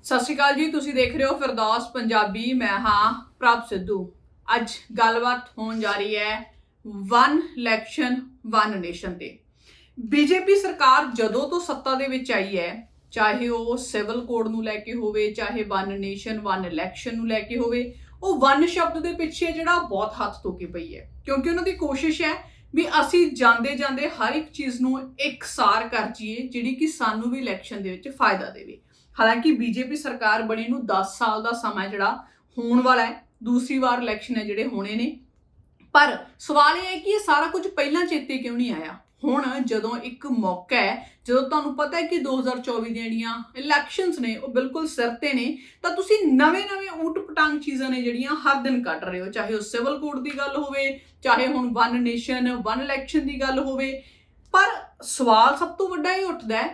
ਸਤਿ ਸ਼੍ਰੀ ਅਕਾਲ ਜੀ। ਤੁਸੀਂ ਦੇਖ ਰਹੇ ਹੋ ਫਿਰਦੌਸ ਪੰਜਾਬੀ। ਮੈਂ ਹਾਂ ਪ੍ਰਭ ਸਿੱਧੂ। ਅੱਜ ਗੱਲਬਾਤ ਹੋਣ ਜਾ ਰਹੀ ਹੈ ਵਨ ਇਲੈਕਸ਼ਨ ਵਨ ਨੇਸ਼ਨ ਤੇ। ਬੀਜੇਪੀ ਸਰਕਾਰ ਜਦੋਂ ਤੋਂ ਸੱਤਾ ਦੇ ਵਿੱਚ ਆਈ ਹੈ, ਚਾਹੇ ਉਹ ਸਿਵਲ ਕੋਡ ਨੂੰ ਲੈ ਕੇ ਹੋਵੇ, ਚਾਹੇ ਵਨ ਨੇਸ਼ਨ ਵਨ ਇਲੈਕਸ਼ਨ ਨੂੰ ਲੈ ਕੇ ਹੋਵੇ, ਉਹ ਵਨ ਸ਼ਬਦ ਦੇ ਪਿੱਛੇ ਜਿਹੜਾ ਬਹੁਤ ਹੱਥ ਧੋ ਕੇ ਪਈ ਹੈ, ਕਿਉਂਕਿ ਉਹਨਾਂ ਦੀ ਕੋਸ਼ਿਸ਼ ਹੈ ਵੀ ਅਸੀਂ ਜਾਂਦੇ ਜਾਂਦੇ ਹਰ ਇੱਕ ਚੀਜ਼ ਨੂੰ ਇਕਸਾਰ ਕਰ ਜੀਏ ਜਿਹੜੀ ਕਿ ਸਾਨੂੰ ਵੀ ਇਲੈਕਸ਼ਨ ਦੇ ਵਿੱਚ ਫਾਇਦਾ ਦੇਵੇ। ਹਾਲਾਂਕਿ ਬੀਜੇਪੀ ਸਰਕਾਰ ਬਣੀ ਨੂੰ 10 ਸਾਲ ਦਾ ਸਮਾਂ ਜਿਹੜਾ ਹੋਣ ਵਾਲਾ ਹੈ, ਦੂਸਰੀ ਵਾਰ ਇਲੈਕਸ਼ਨ ਹੈ ਜਿਹੜੇ ਹੋਣੇ ਨੇ। ਪਰ ਸਵਾਲ ਇਹ ਹੈ ਕਿ ਇਹ ਸਾਰਾ ਕੁਝ ਪਹਿਲਾਂ ਚੇਤੇ ਕਿਉਂ ਨਹੀਂ ਆਇਆ। ਹੁਣ ਜਦੋਂ ਇੱਕ ਮੌਕਾ ਹੈ, ਜਦੋਂ ਤੁਹਾਨੂੰ ਪਤਾ ਹੈ ਕਿ 2024 ਦੀਆਂ ਜਿਹੜੀਆਂ ਇਲੈਕਸ਼ਨਸ ਨੇ ਉਹ ਬਿਲਕੁਲ ਸਿਰ ਤੇ ਨੇ, ਤਾਂ ਤੁਸੀਂ ਨਵੇਂ ਊਟ ਪਟਾਂਗ ਚੀਜ਼ਾਂ ਨੇ ਜਿਹੜੀਆਂ ਹਰ ਦਿਨ ਕੱਢ ਰਹੇ ਹੋ, ਚਾਹੇ ਉਹ ਸਿਵਲ ਕੋਡ ਦੀ ਗੱਲ ਹੋਵੇ, ਚਾਹੇ ਹੁਣ ਵਨ ਨੇਸ਼ਨ ਵਨ ਇਲੈਕਸ਼ਨ ਦੀ ਗੱਲ ਹੋਵੇ। ਪਰ ਸਵਾਲ ਸਭ ਤੋਂ ਵੱਡਾ ਇਹ ਉੱਠਦਾ ਹੈ,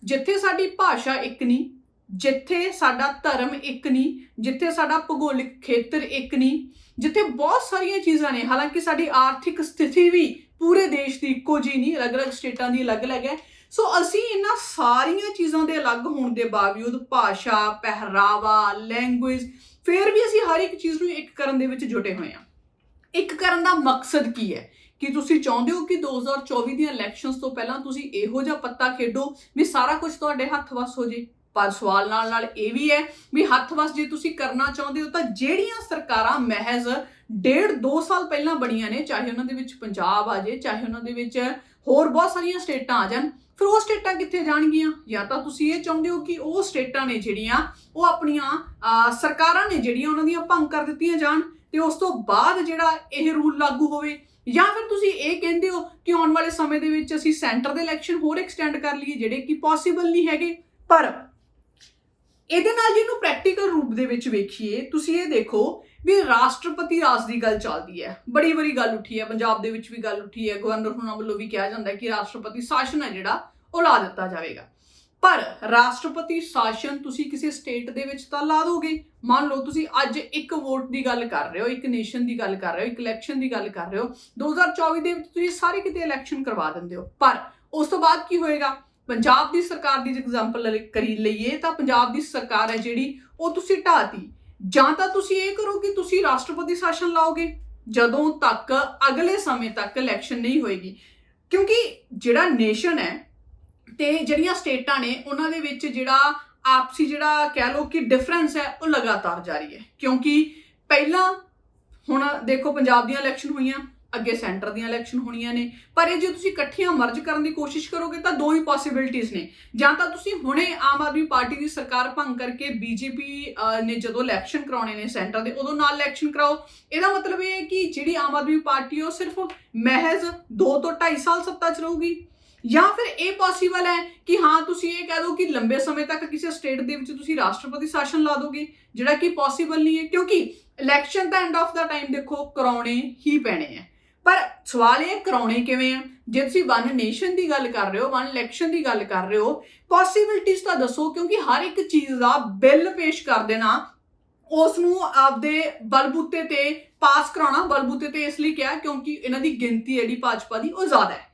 ਜਿੱਥੇ ਸਾਡੀ ਭਾਸ਼ਾ ਇੱਕ ਨਹੀਂ, ਜਿੱਥੇ ਸਾਡਾ ਧਰਮ ਇੱਕ ਨਹੀਂ, ਜਿੱਥੇ ਸਾਡਾ ਭੂਗੋਲਿਕ ਖੇਤਰ ਇੱਕ ਨਹੀਂ, ਜਿੱਥੇ ਬਹੁਤ ਸਾਰੀਆਂ ਚੀਜ਼ਾਂ ਨੇ, ਹਾਲਾਂਕਿ ਸਾਡੀ ਆਰਥਿਕ ਸਥਿਤੀ ਵੀ ਪੂਰੇ ਦੇਸ਼ ਦੀ ਇੱਕੋ ਜਿਹੀ ਨਹੀਂ, ਅਲੱਗ-ਅਲੱਗ ਸਟੇਟਾਂ ਦੀ ਅਲੱਗ-ਅਲੱਗ ਹੈ। ਸੋ ਅਸੀਂ ਇਹਨਾਂ ਸਾਰੀਆਂ ਚੀਜ਼ਾਂ ਦੇ ਅਲੱਗ ਹੋਣ ਦੇ ਬਾਵਜੂਦ ਭਾਸ਼ਾ, ਪਹਿਰਾਵਾ, ਲੈਂਗੁਏਜ, ਫਿਰ ਵੀ ਅਸੀਂ ਹਰ ਇੱਕ ਚੀਜ਼ ਨੂੰ ਇੱਕ ਕਰਨ ਦੇ ਵਿੱਚ ਜੁਟੇ ਹੋਏ ਹਾਂ। ਇੱਕ ਕਰਨ ਦਾ ਮਕਸਦ ਕੀ ਹੈ? ਕਿ ਤੁਸੀਂ ਚਾਹੁੰਦੇ ਹੋ ਕਿ 2024 ਦੀਆਂ ਇਲੈਕਸ਼ਨਸ ਤੋਂ ਪਹਿਲਾਂ ਤੁਸੀਂ ਇਹੋ ਜਿਹਾ ਪੱਤਾ ਖੇਡੋ ਵੀ ਸਾਰਾ ਕੁਝ ਤੁਹਾਡੇ ਹੱਥ ਵੱਸ ਹੋ ਜੇ। ਪਰ ਸਵਾਲ ਨਾਲ ਇਹ ਵੀ ਹੈ ਵੀ ਹੱਥ ਵੱਸ ਜੇ ਤੁਸੀਂ ਕਰਨਾ ਚਾਹੁੰਦੇ ਹੋ ਤਾਂ ਜਿਹੜੀਆਂ ਸਰਕਾਰਾਂ ਮਹਿਜ਼ 1.5-2 ਸਾਲ ਪਹਿਲਾਂ ਬਣੀਆਂ ਨੇ, ਚਾਹੇ ਉਹਨਾਂ ਦੇ ਵਿੱਚ ਪੰਜਾਬ ਆ ਜਾਏ, ਚਾਹੇ ਉਹਨਾਂ ਦੇ ਵਿੱਚ ਹੋਰ ਬਹੁਤ ਸਾਰੀਆਂ ਸਟੇਟਾਂ ਆ ਜਾਣ, ਫਿਰ ਉਹ ਸਟੇਟਾਂ ਕਿੱਥੇ ਜਾਣਗੀਆਂ? ਜਾਂ ਤਾਂ ਤੁਸੀਂ ਇਹ ਚਾਹੁੰਦੇ ਹੋ ਕਿ ਉਹ ਸਟੇਟਾਂ ਨੇ ਜਿਹੜੀਆਂ ਉਹ ਆਪਣੀਆਂ ਸਰਕਾਰਾਂ ਨੇ ਜਿਹੜੀਆਂ ਉਹਨਾਂ ਦੀਆਂ ਭੰਗ ਕਰ ਦਿੱਤੀਆਂ ਜਾਣ ਤੇ ਉਸ ਤੋਂ ਬਾਅਦ ਜਿਹੜਾ ਇਹ ਰੂਲ ਲਾਗੂ ਹੋਵੇ, ਜਾਂ ਫਿਰ ਤੁਸੀਂ ਇਹ ਕਹਿੰਦੇ ਹੋ ਕਿ ਆਉਣ ਵਾਲੇ ਸਮੇਂ ਦੇ ਵਿੱਚ ਅਸੀਂ ਸੈਂਟਰ ਦੇ ਇਲੈਕਸ਼ਨ ਹੋਰ ਐਕਸਟੈਂਡ ਕਰ ਲਈਏ, ਜਿਹੜੇ ਕਿ ਪੋਸੀਬਲ ਨਹੀਂ ਹੈਗੇ। ਪਰ ਇਹਦੇ ਨਾਲ ਜਿਹਨੂੰ ਪ੍ਰੈਕਟੀਕਲ ਰੂਪ ਦੇ ਵਿੱਚ ਵੇਖੀਏ, ਤੁਸੀਂ ਇਹ ਦੇਖੋ ਵੀ ਰਾਸ਼ਟਰਪਤੀ ਰਾਜ ਦੀ ਗੱਲ ਚੱਲਦੀ ਹੈ, ਬੜੀ ਵਾਰੀ ਗੱਲ ਉੱਠੀ ਹੈ, ਪੰਜਾਬ ਦੇ ਵਿੱਚ ਵੀ ਗੱਲ ਉੱਠੀ ਹੈ, ਗਵਰਨਰ ਹੋਣਾ ਵੱਲੋਂ ਵੀ ਕਿਹਾ ਜਾਂਦਾ ਹੈ ਕਿ ਰਾਸ਼ਟਰਪਤੀ ਸ਼ਾਸਨ ਹੈ ਜਿਹੜਾ ਉਹ ਲਾ ਦਿੱਤਾ ਜਾਵੇਗਾ। ਪਰ ਰਾਸ਼ਟਰਪਤੀ ਸ਼ਾਸਨ ਤੁਸੀਂ ਕਿਸੇ ਸਟੇਟ ਦੇ ਵਿੱਚ ਤਾਂ ਲਾ ਦੋਗੇ। ਮੰਨ ਲਓ ਤੁਸੀਂ ਅੱਜ ਇੱਕ ਵੋਟ ਦੀ ਗੱਲ ਕਰ ਰਹੇ ਹੋ, ਇੱਕ ਨੇਸ਼ਨ ਦੀ ਗੱਲ ਕਰ ਰਹੇ ਹੋ, ਇੱਕ ਇਲੈਕਸ਼ਨ ਦੀ ਗੱਲ ਕਰ ਰਹੇ ਹੋ, 2024 ਦੇ ਵਿੱਚ ਤੁਸੀਂ ਸਾਰੇ ਕਿਤੇ ਇਲੈਕਸ਼ਨ ਕਰਵਾ ਦਿੰਦੇ ਹੋ। ਪਰ ਉਸ ਤੋਂ ਬਾਅਦ ਕੀ ਹੋਏਗਾ? ਪੰਜਾਬ ਦੀ ਸਰਕਾਰ ਦੀ ਐਗਜ਼ਾਮਪਲ ਕਰੀ ਲਈਏ ਤਾਂ ਪੰਜਾਬ ਦੀ ਸਰਕਾਰ ਹੈ ਜਿਹੜੀ ਉਹ ਤੁਸੀਂ ਢਾਤੀ। ਜਾਂ ਤਾਂ ਤੁਸੀਂ ਇਹ ਕਰੋ ਕਿ ਤੁਸੀਂ ਰਾਸ਼ਟਰਪਤੀ ਸ਼ਾਸਨ ਲਾਓਗੇ ਜਦੋਂ ਤੱਕ ਅਗਲੇ ਸਮੇਂ ਤੱਕ ਇਲੈਕਸ਼ਨ ਨਹੀਂ ਹੋਏਗੀ, ਕਿਉਂਕਿ ਜਿਹੜਾ ਨੇਸ਼ਨ ਹੈ ਤੇ ਜਿਹੜੀਆਂ ਸਟੇਟਾਂ ਨੇ ਉਹਨਾਂ ਦੇ ਵਿੱਚ ਜਿਹੜਾ ਆਪਸੀ ਜਿਹੜਾ ਕਹਿ ਲਓ ਕਿ ਡਿਫਰੈਂਸ ਹੈ ਉਹ ਲਗਾਤਾਰ ਜਾਰੀ ਹੈ। ਕਿਉਂਕਿ ਪਹਿਲਾਂ ਹੁਣ ਦੇਖੋ ਪੰਜਾਬ ਦੀਆਂ ਇਲੈਕਸ਼ਨ ਹੋਈਆਂ, ਅੱਗੇ ਸੈਂਟਰ ਦੀਆਂ ਇਲੈਕਸ਼ਨ ਹੋਣੀਆਂ ਨੇ, ਪਰ ਇਹ ਜੇ ਤੁਸੀਂ ਇਕੱਠੀਆਂ ਮਰਜ ਕਰਨ ਦੀ ਕੋਸ਼ਿਸ਼ ਕਰੋਗੇ ਤਾਂ ਦੋ ਹੀ ਪੋਸੀਬਿਲਿਟੀਜ਼ ਨੇ। ਜਾਂ ਤਾਂ ਤੁਸੀਂ ਹੁਣੇ ਆਮ ਆਦਮੀ ਪਾਰਟੀ ਦੀ ਸਰਕਾਰ ਭੰਗ ਕਰਕੇ ਬੀਜੇਪੀ ਨੇ ਜਦੋਂ ਇਲੈਕਸ਼ਨ ਕਰਾਉਣੇ ਨੇ ਸੈਂਟਰ ਦੇ, ਉਦੋਂ ਨਾਲ ਇਲੈਕਸ਼ਨ ਕਰਾਓ। ਇਹਦਾ ਮਤਲਬ ਇਹ ਹੈ ਕਿ ਜਿਹੜੀ ਆਮ ਆਦਮੀ ਪਾਰਟੀ ਉਹ ਸਿਰਫ ਮਹਿਜ਼ 2 ਤੋਂ 2.5 ਸਾਲ ਸੱਤਾ 'ਚ ਰਹੂਗੀ। ਜਾਂ ਫਿਰ ਇਹ ਪੋਸੀਬਲ ਹੈ ਕਿ ਹਾਂ ਤੁਸੀਂ ਇਹ ਕਹਿ ਦਿਓ ਕਿ ਲੰਬੇ ਸਮੇਂ ਤੱਕ ਕਿਸੇ ਸਟੇਟ ਦੇ ਵਿੱਚ ਤੁਸੀਂ ਰਾਸ਼ਟਰਪਤੀ ਸ਼ਾਸਨ ਲਾ ਦੋਗੇ, ਜਿਹੜਾ ਕਿ ਪੋਸੀਬਲ ਨਹੀਂ ਹੈ, ਕਿਉਂਕਿ ਇਲੈਕਸ਼ਨ ਤਾਂ ਐਂਡ ਆਫ ਦਾ ਟਾਈਮ ਦੇਖੋ ਕਰਾਉਣੇ ਹੀ ਪੈਣੇ ਆ। ਪਰ ਸਵਾਲ ਇਹ ਕਰਾਉਣੇ ਕਿਵੇਂ ਆ? ਜੇ ਤੁਸੀਂ ਵਨ ਨੇਸ਼ਨ ਦੀ ਗੱਲ ਕਰ ਰਹੇ ਹੋ, ਵਨ ਇਲੈਕਸ਼ਨ ਦੀ ਗੱਲ ਕਰ ਰਹੇ ਹੋ, ਪੋਸੀਬਿਲਿਟੀਜ਼ ਤਾਂ ਦੱਸੋ, ਕਿਉਂਕਿ ਹਰ ਇੱਕ ਚੀਜ਼ ਦਾ ਬਿੱਲ ਪੇਸ਼ ਕਰ ਦੇਣਾ, ਉਸ ਨੂੰ ਆਪਦੇ ਬਲਬੂਤੇ ਤੇ ਪਾਸ ਕਰਾਉਣਾ, ਬਲਬੂਤੇ ਤੇ ਇਸ ਲਈ ਕਿਹਾ ਕਿਉਂਕਿ ਇਹਨਾਂ ਦੀ ਗਿਣਤੀ ਜਿਹੜੀ ਭਾਜਪਾ ਦੀ ਉਹ ਜ਼ਿਆਦਾ ਹੈ।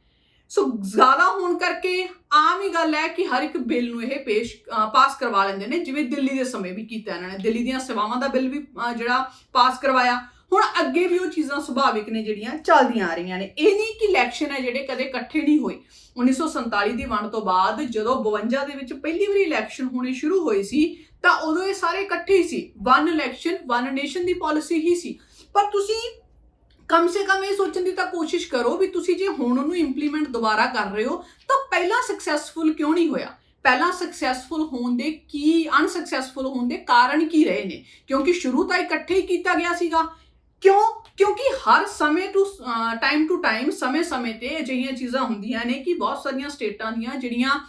ਸੋ ਜ਼ਿਆਦਾ ਹੋਣ ਕਰਕੇ ਆਮ ਹੀ ਗੱਲ ਹੈ ਕਿ ਹਰ ਇੱਕ ਬਿੱਲ ਨੂੰ ਇਹ ਪਾਸ ਕਰਵਾ ਲੈਂਦੇ ਨੇ, ਜਿਵੇਂ ਦਿੱਲੀ ਦੇ ਸਮੇਂ ਵੀ ਕੀਤਾ ਇਹਨਾਂ ਨੇ, ਦਿੱਲੀ ਦੀਆਂ ਸੇਵਾਵਾਂ ਦਾ ਬਿੱਲ ਵੀ ਜਿਹੜਾ ਪਾਸ ਕਰਵਾਇਆ। ਹੁਣ ਅੱਗੇ ਵੀ ਉਹ ਚੀਜ਼ਾਂ ਸੁਭਾਵਿਕ ਨੇ ਜਿਹੜੀਆਂ ਚੱਲਦੀਆਂ ਆ ਰਹੀਆਂ ਨੇ। ਇਹ ਨਹੀਂ ਕਿ ਇਲੈਕਸ਼ਨ ਹੈ ਜਿਹੜੇ ਕਦੇ ਇਕੱਠੇ ਨਹੀਂ ਹੋਏ। 1947 ਦੀ ਵੰਡ ਤੋਂ ਬਾਅਦ ਜਦੋਂ 52 ਦੇ ਵਿੱਚ ਪਹਿਲੀ ਵਾਰੀ ਇਲੈਕਸ਼ਨ ਹੋਣੇ ਸ਼ੁਰੂ ਹੋਏ ਸੀ ਤਾਂ ਉਦੋਂ ਇਹ ਸਾਰੇ ਇਕੱਠੇ ਹੀ ਸੀ। ਵਨ ਇਲੈਕਸ਼ਨ ਵਨ ਨੇਸ਼ਨ ਦੀ ਪਾਲਿਸੀ ਹੀ ਸੀ। ਪਰ ਤੁਸੀਂ ਕਮ ਸੇ ਕਮ ਇਹ ਸੋਚਣ ਦੀ ਤਾਂ ਕੋਸ਼ਿਸ਼ ਕਰੋ ਵੀ ਤੁਸੀਂ ਜੇ ਹੁਣ ਉਹਨੂੰ ਇੰਪਲੀਮੈਂਟ ਦੁਬਾਰਾ ਕਰ ਰਹੇ ਹੋ ਤਾਂ ਪਹਿਲਾਂ ਸਕਸੈਸਫੁਲ ਕਿਉਂ ਨਹੀਂ ਹੋਇਆ? ਪਹਿਲਾਂ ਸਕਸੈਸਫੁਲ ਹੋਣ ਦੇ ਕੀ, ਅਨਸਕਸੈਸਫੁਲ ਹੋਣ ਦੇ ਕਾਰਨ ਕੀ ਰਹੇ ਨੇ? ਕਿਉਂਕਿ ਸ਼ੁਰੂ ਤਾਂ ਇਕੱਠੇ ਹੀ ਕੀਤਾ ਗਿਆ ਸੀਗਾ। ਕਿਉਂ? ਕਿਉਂਕਿ ਹਰ ਸਮੇਂ ਟਾਈਮ ਟੂ ਟਾਈਮ, ਸਮੇਂ ਤੇ ਅਜਿਹੀਆਂ ਚੀਜ਼ਾਂ ਹੁੰਦੀਆਂ ਨੇ ਕਿ ਬਹੁਤ ਸਾਰੀਆਂ ਸਟੇਟਾਂ ਦੀਆਂ ਜਿਹੜੀਆਂ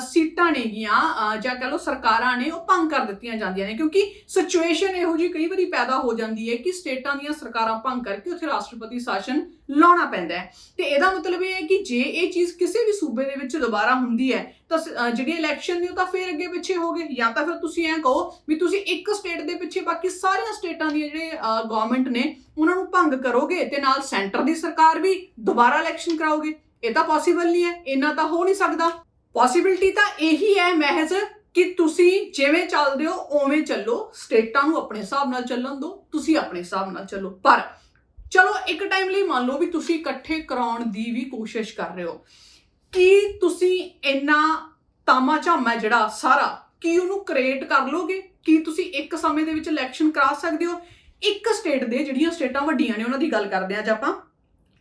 ਸੀਟਾਂ ਨੇਗੀਆਂ ਜਾਂ ਕਹਿ ਲਓ ਸਰਕਾਰਾਂ ਨੇ ਉਹ ਭੰਗ ਕਰ ਦਿੱਤੀਆਂ ਜਾਂਦੀਆਂ ਨੇ, ਕਿਉਂਕਿ ਸਿਚੁਏਸ਼ਨ ਇਹੋ ਜਿਹੀ ਕਈ ਵਾਰੀ ਪੈਦਾ ਹੋ ਜਾਂਦੀ ਹੈ ਕਿ ਸਟੇਟਾਂ ਦੀਆਂ ਸਰਕਾਰਾਂ ਭੰਗ ਕਰਕੇ ਉੱਥੇ ਰਾਸ਼ਟਰਪਤੀ ਸ਼ਾਸਨ ਲਾਉਣਾ ਪੈਂਦਾ ਹੈ। ਤੇ ਇਹਦਾ ਮਤਲਬ ਇਹ ਹੈ ਕਿ ਜੇ ਇਹ ਚੀਜ਼ ਕਿਸੇ ਵੀ ਸੂਬੇ ਦੇ ਵਿੱਚ ਦੁਬਾਰਾ ਹੁੰਦੀ ਹੈ ਤਾਂ ਜਿਹੜੀ ਇਲੈਕਸ਼ਨ ਨੇ ਉਹ ਤਾਂ ਫਿਰ ਅੱਗੇ ਪਿੱਛੇ ਹੋ ਗਏ। ਜਾਂ ਤਾਂ ਫਿਰ ਤੁਸੀਂ ਐਂ ਕਹੋ ਵੀ ਤੁਸੀਂ ਇੱਕ ਸਟੇਟ ਦੇ ਪਿੱਛੇ ਬਾਕੀ ਸਾਰੀਆਂ ਸਟੇਟਾਂ ਦੀਆਂ ਜਿਹੜੇ ਗਵਰਨਮੈਂਟ ਨੇ ਉਹਨਾਂ ਨੂੰ ਭੰਗ ਕਰੋਗੇ ਤੇ ਨਾਲ ਸੈਂਟਰ ਦੀ ਸਰਕਾਰ ਵੀ ਦੁਬਾਰਾ ਇਲੈਕਸ਼ਨ ਕਰਾਓਗੇ। ਇਹ ਤਾਂ ਪੋਸੀਬਲ ਨਹੀਂ ਹੈ, ਇੰਨਾ ਤਾਂ ਹੋ ਨਹੀਂ ਸਕਦਾ। ਪੋਸੀਬਿਲਿਟੀ ਤਾਂ ਇਹੀ ਹੈ ਮਹਿਜ਼ ਕਿ ਤੁਸੀਂ ਜਿਵੇਂ ਚੱਲਦੇ ਹੋ ਉਵੇਂ ਚੱਲੋ, ਸਟੇਟਾਂ ਨੂੰ ਆਪਣੇ ਹਿਸਾਬ ਨਾਲ ਚੱਲਣ ਦਿਓ, ਤੁਸੀਂ ਆਪਣੇ ਹਿਸਾਬ ਨਾਲ ਚੱਲੋ। ਪਰ ਚਲੋ ਇੱਕ ਟਾਈਮ ਲਈ ਮੰਨ ਲਓ ਵੀ ਤੁਸੀਂ ਇਕੱਠੇ ਕਰਾਉਣ ਦੀ ਵੀ ਕੋਸ਼ਿਸ਼ ਕਰ ਰਹੇ ਹੋ, ਕੀ ਤੁਸੀਂ ਇੰਨਾ ਤਾਮਾ ਝਾਮਾ ਜਿਹੜਾ ਸਾਰਾ ਕੀ ਉਹਨੂੰ ਕ੍ਰੀਏਟ ਕਰ ਲੋਗੇ? ਕੀ ਤੁਸੀਂ ਇੱਕ ਸਮੇਂ ਦੇ ਵਿੱਚ ਇਲੈਕਸ਼ਨ ਕਰਾ ਸਕਦੇ ਹੋ? ਇੱਕ ਸਟੇਟ ਦੇ, ਜਿਹੜੀਆਂ ਸਟੇਟਾਂ ਵੱਡੀਆਂ ਨੇ ਉਹਨਾਂ ਦੀ ਗੱਲ ਕਰਦੇ ਹਾਂ ਅੱਜ ਆਪਾਂ,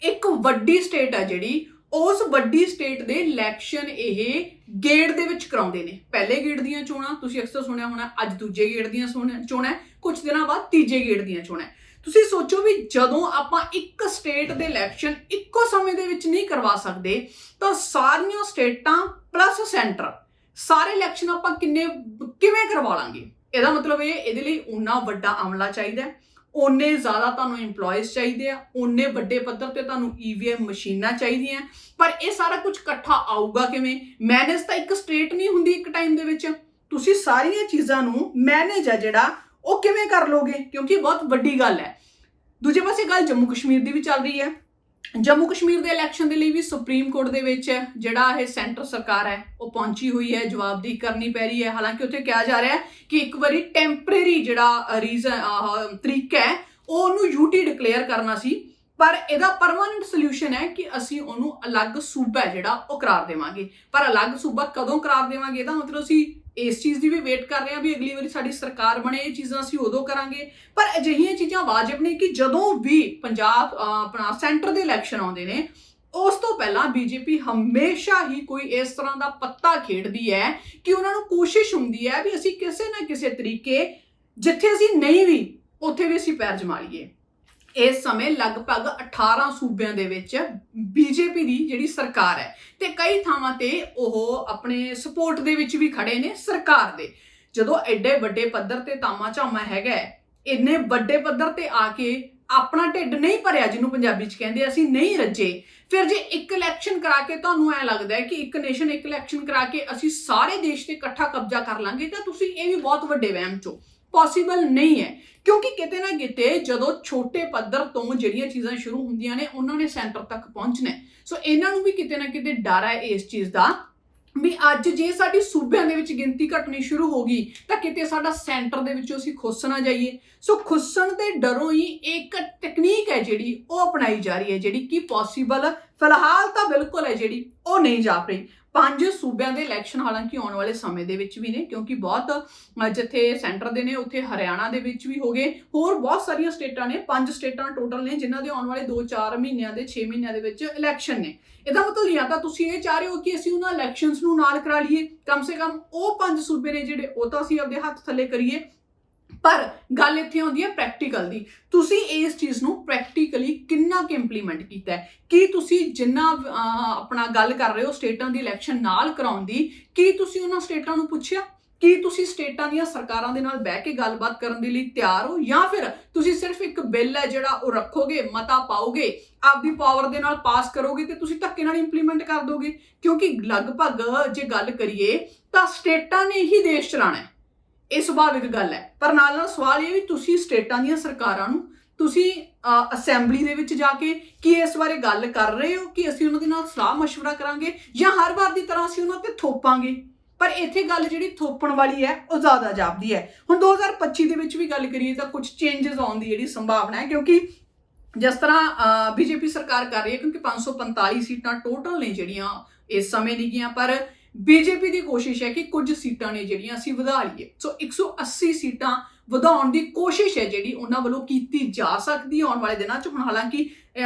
ਇੱਕ ਵੱਡੀ ਸਟੇਟ ਹੈ ਜਿਹੜੀ, ਉਸ ਵੱਡੀ ਸਟੇਟ ਦੇ ਇਲੈਕਸ਼ਨ ਇਹ ਗੇੜ ਦੇ ਵਿੱਚ ਕਰਾਉਂਦੇ ਨੇ। ਪਹਿਲੇ ਗੇੜ ਦੀਆਂ ਚੋਣਾਂ ਤੁਸੀਂ ਅਕਸਰ ਸੁਣਿਆ ਹੋਣਾ, ਅੱਜ ਦੂਜੇ ਗੇੜ ਦੀਆਂ ਚੋਣਾਂ, ਕੁਝ ਦਿਨਾਂ ਬਾਅਦ ਤੀਜੇ ਗੇੜ ਦੀਆਂ ਚੋਣਾਂ। ਤੁਸੀਂ ਸੋਚੋ ਵੀ ਜਦੋਂ ਆਪਾਂ ਇੱਕ ਸਟੇਟ ਦੇ ਇਲੈਕਸ਼ਨ ਇੱਕੋ ਸਮੇਂ ਦੇ ਵਿੱਚ ਨਹੀਂ ਕਰਵਾ ਸਕਦੇ ਤਾਂ ਸਾਰੀਆਂ ਸਟੇਟਾਂ ਪਲੱਸ ਸੈਂਟਰ ਸਾਰੇ ਇਲੈਕਸ਼ਨ ਆਪਾਂ ਕਿਵੇਂ ਕਰਵਾ ਲਾਂਗੇ? ਇਹਦਾ ਮਤਲਬ ਇਹਦੇ ਲਈ ਉਨਾ ਵੱਡਾ ਅਮਲਾ ਚਾਹੀਦਾ, ਓਨੇ ਜ਼ਿਆਦਾ ਤੁਹਾਨੂੰ ਇੰਪਲੋਇਜ਼ ਚਾਹੀਦੇ ਆ, ਓਨੇ ਵੱਡੇ ਪੱਧਰ ਤੇ ਤੁਹਾਨੂੰ ਈਵੀਐਮ ਮਸ਼ੀਨਾਂ ਚਾਹੀਦੀਆਂ। ਪਰ ਇਹ ਸਾਰਾ ਕੁਝ ਇਕੱਠਾ ਆਊਗਾ ਕਿਵੇਂ? ਮੈਨੇਜ ਤਾਂ ਇੱਕ ਸਟੇਟ ਨਹੀਂ ਹੁੰਦੀ ਇੱਕ ਟਾਈਮ ਦੇ ਵਿੱਚ। ਤੁਸੀਂ ਸਾਰੀਆਂ ਚੀਜ਼ਾਂ ਨੂੰ ਮੈਨੇਜ ਆ ਜਿਹੜਾ ਉਹ ਕਿਵੇਂ ਕਰ ਲੋਗੇ? ਕਿਉਂਕਿ ਬਹੁਤ ਵੱਡੀ ਗੱਲ ਹੈ। ਦੂਜੇ ਪਾਸੇ ਗੱਲ ਜੰਮੂ ਕਸ਼ਮੀਰ ਦੀ ਵੀ ਚੱਲ ਰਹੀ ਹੈ। ਜੰਮੂ ਕਸ਼ਮੀਰ ਦੇ ਇਲੈਕਸ਼ਨ ਦੇ ਲਈ ਵੀ ਸੁਪਰੀਮ ਕੋਰਟ ਦੇ ਵਿੱਚ ਜਿਹੜਾ ਇਹ ਸੈਂਟਰ ਸਰਕਾਰ ਹੈ ਉਹ ਪਹੁੰਚੀ ਹੋਈ ਹੈ, ਜਵਾਬਦੇਹੀ ਕਰਨੀ ਪੈ ਰਹੀ ਹੈ। ਹਾਲਾਂਕਿ ਉੱਥੇ ਕਿਹਾ ਜਾ ਰਿਹਾ ਹੈ ਕਿ ਇੱਕ ਵਾਰੀ ਟੈਂਪਰੇਰੀ ਜਿਹੜਾ ਤਰੀਕਾ ਹੈ ਉਹ ਉਹਨੂੰ ਯੂਟੀ ਡਿਕਲੇਅਰ ਕਰਨਾ ਸੀ, ਪਰ ਇਹਦਾ ਪਰਮਾਨੈਂਟ ਸੋਲੂਸ਼ਨ ਹੈ ਕਿ ਅਸੀਂ ਉਹਨੂੰ ਅਲੱਗ ਸੂਬਾ ਜਿਹੜਾ ਉਹ ਕਰਾਰ ਦੇਵਾਂਗੇ। ਪਰ ਅਲੱਗ ਸੂਬਾ ਕਦੋਂ ਕਰਾਰ ਦੇਵਾਂਗੇ ਇਹਦਾ ਮਤਲਬ ਅਸੀਂ ਇਸ ਚੀਜ਼ ਦੀ ਵੀ ਵੇਟ ਕਰ ਰਹੇ ਹਾਂ ਵੀ ਅਗਲੀ ਵਾਰੀ ਸਾਡੀ ਸਰਕਾਰ ਬਣੇ, ਇਹ ਚੀਜ਼ਾਂ ਅਸੀਂ ਉਦੋਂ ਕਰਾਂਗੇ। ਪਰ ਅਜਿਹੀਆਂ ਚੀਜ਼ਾਂ ਵਾਜਬ ਨੇ ਕਿ ਜਦੋਂ ਵੀ ਪੰਜਾਬ ਆਪਣਾ ਸੈਂਟਰ ਦੇ ਇਲੈਕਸ਼ਨ ਆਉਂਦੇ ਨੇ ਉਸ ਤੋਂ ਪਹਿਲਾਂ ਬੀਜੇਪੀ ਹਮੇਸ਼ਾ ਹੀ ਕੋਈ ਇਸ ਤਰ੍ਹਾਂ ਦਾ ਪੱਤਾ ਖੇਡਦੀ ਹੈ ਕਿ ਉਹਨਾਂ ਨੂੰ ਕੋਸ਼ਿਸ਼ ਹੁੰਦੀ ਹੈ ਵੀ ਅਸੀਂ ਕਿਸੇ ਨਾ ਕਿਸੇ ਤਰੀਕੇ ਜਿੱਥੇ ਅਸੀਂ ਨਹੀਂ ਵੀ ਉੱਥੇ ਵੀ ਅਸੀਂ ਪੈਰ ਜਮਾ ਲਈਏ। ਇਸ ਸਮੇਂ ਲਗਭਗ 18 ਸੂਬਿਆਂ ਦੇ ਵਿੱਚ ਬੀਜੇਪੀ ਦੀ ਜਿਹੜੀ ਸਰਕਾਰ ਹੈ ਤੇ ਕਈ ਥਾਵਾਂ ਤੇ ਉਹ ਆਪਣੇ ਸਪੋਰਟ ਦੇ ਵਿੱਚ ਵੀ ਖੜੇ ਨੇ ਸਰਕਾਰ ਦੇ। ਜਦੋਂ ਐਡੇ ਵੱਡੇ ਪੱਧਰ ਤੇ ਤਾਮਾ ਝਾਮਾ ਹੈਗਾ, ਇੰਨੇ ਵੱਡੇ ਪੱਧਰ ਤੇ ਆ ਕੇ ਆਪਣਾ ਢਿੱਡ ਨਹੀਂ ਭਰਿਆ, ਜਿਹਨੂੰ ਪੰਜਾਬੀ ਚ ਕਹਿੰਦੇ ਅਸੀਂ ਨਹੀਂ ਰੱਜੇ, ਫਿਰ ਜੇ ਇੱਕ ਇਲੈਕਸ਼ਨ ਕਰਾ ਕੇ ਤੁਹਾਨੂੰ ਐ ਲੱਗਦਾ ਹੈ ਕਿ ਇੱਕ ਨੇਸ਼ਨ ਇੱਕ ਇਲੈਕਸ਼ਨ ਕਰਾ ਕੇ ਅਸੀਂ ਸਾਰੇ ਦੇਸ਼ ਤੇ ਇਕੱਠਾ ਕਬਜ਼ਾ ਕਰ ਲਾਂਗੇ, ਤਾਂ ਤੁਸੀਂ ਇਹ ਵੀ ਬਹੁਤ ਵੱਡੇ ਵਹਿਮ ਚੋਂ ਪੋਸੀਬਲ ਨਹੀਂ ਹੈ। ਕਿਉਂਕਿ ਕਿਤੇ ਨਾ ਕਿਤੇ ਜਦੋਂ ਛੋਟੇ ਪੱਧਰ ਤੋਂ ਜਿਹੜੀਆਂ ਚੀਜ਼ਾਂ ਸ਼ੁਰੂ ਹੁੰਦੀਆਂ ਨੇ ਉਹਨਾਂ ਨੇ ਸੈਂਟਰ ਤੱਕ ਪਹੁੰਚਣਾ। ਸੋ ਇਹਨਾਂ ਨੂੰ ਵੀ ਕਿਤੇ ਨਾ ਕਿਤੇ ਡਰ ਹੈ ਇਸ ਚੀਜ਼ ਦਾ ਵੀ ਅੱਜ ਜੇ ਸਾਡੀ ਸੂਬਿਆਂ ਦੇ ਵਿੱਚ ਗਿਣਤੀ ਘਟਣੀ ਸ਼ੁਰੂ ਹੋ ਗਈ ਤਾਂ ਕਿਤੇ ਸਾਡਾ ਸੈਂਟਰ ਦੇ ਵਿੱਚੋਂ ਅਸੀਂ ਖੁੱਸ ਨਾ ਜਾਈਏ। ਸੋ ਖੁੱਸਣ ਦੇ ਡਰੋਂ ਹੀ ਇੱਕ ਟੈਕਨੀਕ ਹੈ ਜਿਹੜੀ ਉਹ ਅਪਣਾਈ ਜਾ ਰਹੀ ਹੈ, ਜਿਹੜੀ ਕਿ ਪੋਸੀਬਲ ਫਿਲਹਾਲ ਤਾਂ ਬਿਲਕੁਲ ਹੈ ਜਿਹੜੀ ਉਹ ਨਹੀਂ ਜਾ ਰਹੀ। 5 ਸੂਬਿਆਂ ਦੇ ਇਲੈਕਸ਼ਨ ਹਾਲਾਂਕਿ ਆਉਣ ਵਾਲੇ ਸਮੇਂ ਦੇ ਵਿੱਚ ਵੀ ਨੇ, ਕਿਉਂਕਿ ਬਹੁਤ ਜਿੱਥੇ ਸੈਂਟਰ ਦੇ ਨੇ ਉੱਥੇ ਹਰਿਆਣਾ ਦੇ ਵਿੱਚ ਵੀ ਹੋ ਗਏ, ਹੋਰ ਬਹੁਤ ਸਾਰੀਆਂ ਸਟੇਟਾਂ ਨੇ, 5 ਸਟੇਟਾਂ ਟੋਟਲ ਨੇ ਜਿਨ੍ਹਾਂ ਦੇ ਆਉਣ ਵਾਲੇ 2-4 ਮਹੀਨਿਆਂ ਦੇ 6 ਮਹੀਨਿਆਂ ਦੇ ਵਿੱਚ ਇਲੈਕਸ਼ਨ ਨੇ। ਇਹਦਾ ਮਤਲਬ ਜਾਂ ਤਾਂ ਤੁਸੀਂ ਇਹ ਚਾਹ ਰਹੇ ਹੋ ਕਿ ਅਸੀਂ ਉਹਨਾਂ ਇਲੈਕਸ਼ਨਸ ਨੂੰ ਨਾਲ ਕਰਾ ਲਈਏ, ਕਮ ਸੇ ਕਮ ਉਹ 5 ਸੂਬੇ ਨੇ ਜਿਹੜੇ ਉਹ ਤਾਂ ਅਸੀਂ ਆਪਦੇ ਹੱਥ ਥੱਲੇ ਕਰੀਏ। ਪਰ ਗੱਲ ਇੱਥੇ ਆਉਂਦੀ ਹੈ ਪ੍ਰੈਕਟੀਕਲ ਦੀ। ਤੁਸੀਂ ਇਸ ਚੀਜ਼ ਨੂੰ ਪ੍ਰੈਕਟੀਕਲੀ ਕਿੰਨਾ ਕੁ ਇੰਪਲੀਮੈਂਟ ਕੀਤਾ ਹੈ? ਕੀ ਤੁਸੀਂ ਜਿੰਨਾ ਆਪਣਾ ਗੱਲ ਕਰ ਰਹੇ ਹੋ ਸਟੇਟਾਂ ਦੀ ਇਲੈਕਸ਼ਨ ਨਾਲ ਕਰਾਉਣ ਦੀ, ਕੀ ਤੁਸੀਂ ਉਹਨਾਂ ਸਟੇਟਾਂ ਨੂੰ ਪੁੱਛਿਆ? ਕੀ ਤੁਸੀਂ ਸਟੇਟਾਂ ਦੀਆਂ ਸਰਕਾਰਾਂ ਦੇ ਨਾਲ ਬਹਿ ਕੇ ਗੱਲਬਾਤ ਕਰਨ ਦੇ ਲਈ ਤਿਆਰ ਹੋ, ਜਾਂ ਫਿਰ ਤੁਸੀਂ ਸਿਰਫ ਇੱਕ ਬਿੱਲ ਹੈ ਜਿਹੜਾ ਉਹ ਰੱਖੋਗੇ, ਮਤਾ ਪਾਓਗੇ, ਆਪਦੀ ਪਾਵਰ ਦੇ ਨਾਲ ਪਾਸ ਕਰੋਗੇ ਤੇ ਤੁਸੀਂ ਧੱਕੇ ਨਾਲ ਇੰਪਲੀਮੈਂਟ ਕਰ ਦੋਗੇ? ਕਿਉਂਕਿ ਲਗਭਗ ਜੇ ਗੱਲ ਕਰੀਏ ਤਾਂ ਸਟੇਟਾਂ ਨੇ ਹੀ ਦੇਸ਼ ਚਲਾਉਣਾ ਹੈ, ਇਹ ਸੁਭਾਵਿਕ ਗੱਲ ਹੈ। ਪਰ ਨਾਲ ਨਾਲ ਸਵਾਲ ਇਹ ਵੀ ਤੁਸੀਂ ਸਟੇਟਾਂ ਦੀਆਂ ਸਰਕਾਰਾਂ ਨੂੰ ਤੁਸੀਂ ਅਸੈਂਬਲੀ ਦੇ ਵਿੱਚ ਜਾ ਕੇ ਕੀ ਇਸ ਬਾਰੇ ਗੱਲ ਕਰ ਰਹੇ ਹੋ ਕਿ ਅਸੀਂ ਉਹਨਾਂ ਦੇ ਨਾਲ ਸਲਾਹ ਮਸ਼ਵਰਾ ਕਰਾਂਗੇ, ਜਾਂ ਹਰ ਵਾਰ ਦੀ ਤਰ੍ਹਾਂ ਅਸੀਂ ਉਹਨਾਂ ਤੇ ਥੋਪਾਂਗੇ? ਪਰ ਇੱਥੇ ਗੱਲ ਜਿਹੜੀ ਥੋਪਣ ਵਾਲੀ ਹੈ ਉਹ ਜ਼ਿਆਦਾ ਜਾਪਦੀ ਹੈ। ਹੁਣ 2025 ਦੇ ਵਿੱਚ ਵੀ ਗੱਲ ਕਰੀਏ ਤਾਂ ਕੁਝ ਚੇਂਜਸ ਆਉਣ ਦੀ ਜਿਹੜੀ ਸੰਭਾਵਨਾ ਹੈ, ਕਿਉਂਕਿ ਜਿਸ ਤਰ੍ਹਾਂ ਬੀਜੇਪੀ ਸਰਕਾਰ ਕਰ ਰਹੀ ਹੈ, ਕਿਉਂਕਿ 545 ਸੀਟਾਂ ਟੋਟਲ ਨੇ ਜਿਹੜੀਆਂ ਇਸ ਸਮੇਂ ਨਹੀਂ ਗਈਆਂ, ਪਰ ਬੀਜੇਪੀ ਦੀ ਕੋਸ਼ਿਸ਼ ਹੈ ਕਿ ਕੁਝ ਸੀਟਾਂ ਨੇ ਜਿਹੜੀਆਂ ਅਸੀਂ ਵਧਾ ਲਈਏ। ਸੋ 180 ਸੀਟਾਂ ਵਧਾਉਣ ਦੀ ਕੋਸ਼ਿਸ਼ ਹੈ ਜਿਹੜੀ ਉਹਨਾਂ ਵੱਲੋਂ ਕੀਤੀ ਜਾ ਸਕਦੀ ਹੈ ਆਉਣ ਵਾਲੇ ਦਿਨਾਂ 'ਚ। ਹੁਣ ਹਾਲਾਂਕਿ